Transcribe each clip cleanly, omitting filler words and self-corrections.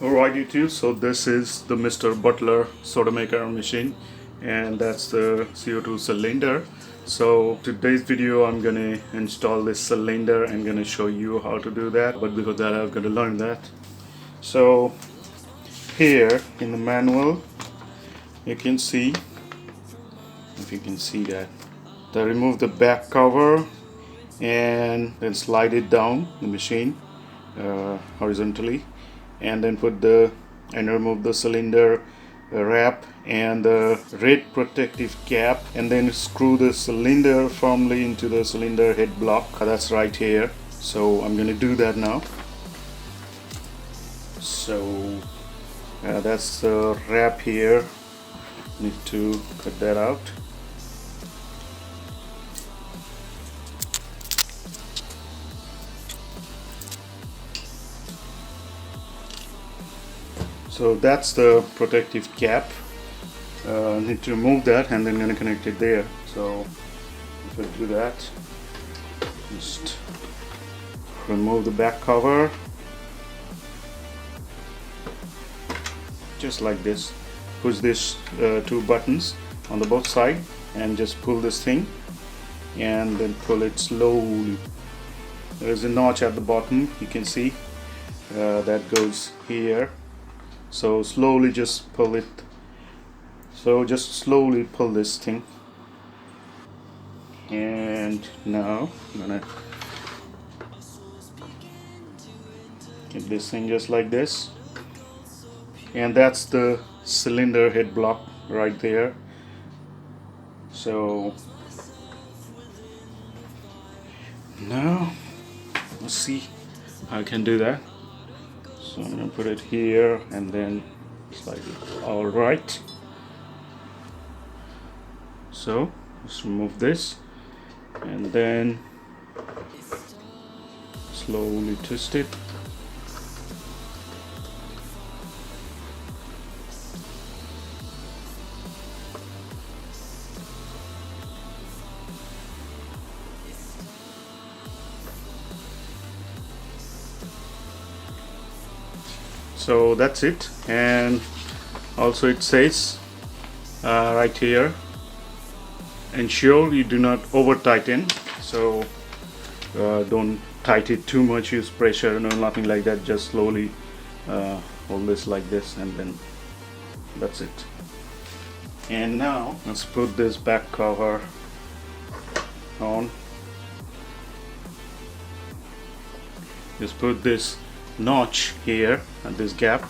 Alright YouTube, so this is the Mr. Butler soda maker machine, and that's the CO2 cylinder. So today's video I'm gonna install this cylinder and gonna show you how to do that, but before that I'm gonna learn that. So here in the manual you can see, if you can see that, remove the back cover and then slide it down the machine horizontally, and then remove the cylinder wrap and the red protective cap, and then screw the cylinder firmly into the cylinder head block. That's right here. So I'm going to do that now. So that's the wrap here. Need to cut that out. So that's the protective cap. Need to remove that and then gonna connect it there. So if I do that, just remove the back cover, just like this. Push this two buttons on the both side and just pull this thing and then pull it slowly. There is a notch at the bottom, you can see, that goes here. So slowly just pull it. So just slowly pull this thing. And now I'm gonna get this thing just like this. And that's the cylinder head block right there. So now let's see how I can do that. So I'm going to put it here and then slide it. Alright. So let's remove this and then slowly twist it. So that's it, and also it says right here, ensure you do not over tighten. So don't tighten it too much, use pressure, no, nothing like that. Just slowly hold this like this, and then that's it. And now let's put this back cover on. Just put this notch here at this gap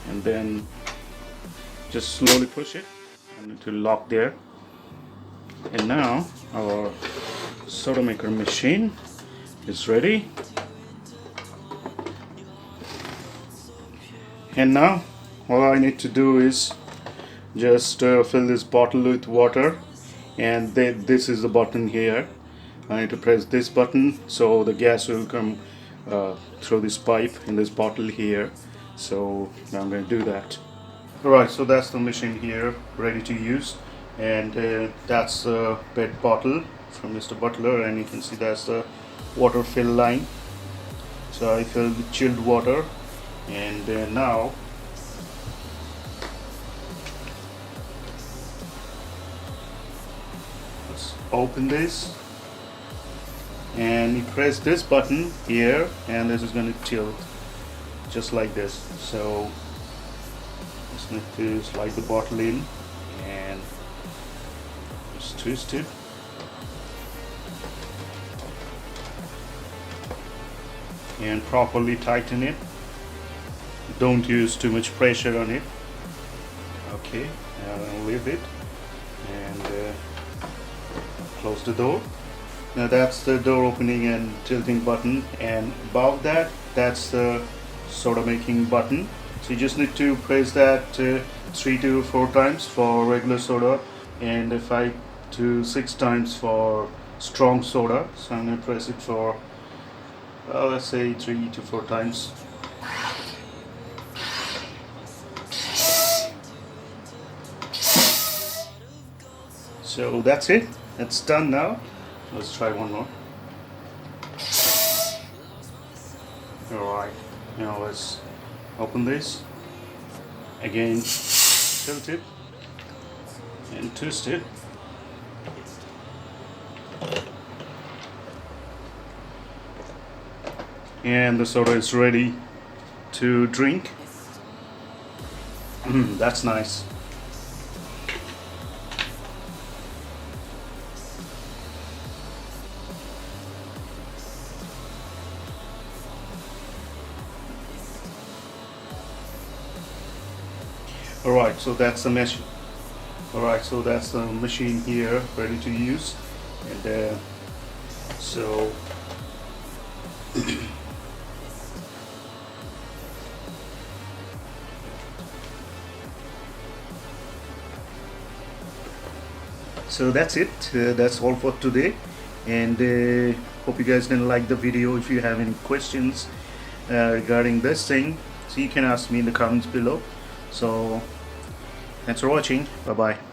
and then just slowly push it and it will lock there. And now our soda maker machine is ready. And now all I need to do is just fill this bottle with water, and then this is the button here. I need to press this button so the gas will come through this pipe in this bottle here. So now I'm going to do that. Alright, so that's the machine here ready to use, and that's the PET bottle from Mr. Butler, and you can see that's the water fill line. So I fill with chilled water, and now let's open this. And you press this button here and this is going to tilt just like this. So just need to slide the bottle in and just twist it. And properly tighten it. Don't use too much pressure on it. Okay, now I'll leave it and close the door. Now that's the door opening and tilting button, and above that, that's the soda making button. So you just need to press that 3 to 4 times for regular soda and 5 to 6 times for strong soda. So I'm going to press it for let's say 3 to 4 times. So that's it, it's done now. Let's try one more. Alright, Now let's open this again, tilt it and twist it. And the soda is ready to drink. That's nice. Alright, so that's the machine. Alright, so that's the machine here ready to use. And so so that's it. That's all for today, and hope you guys didn't like the video. If you have any questions regarding this thing, so you can ask me in the comments below. So thanks for watching. Bye bye.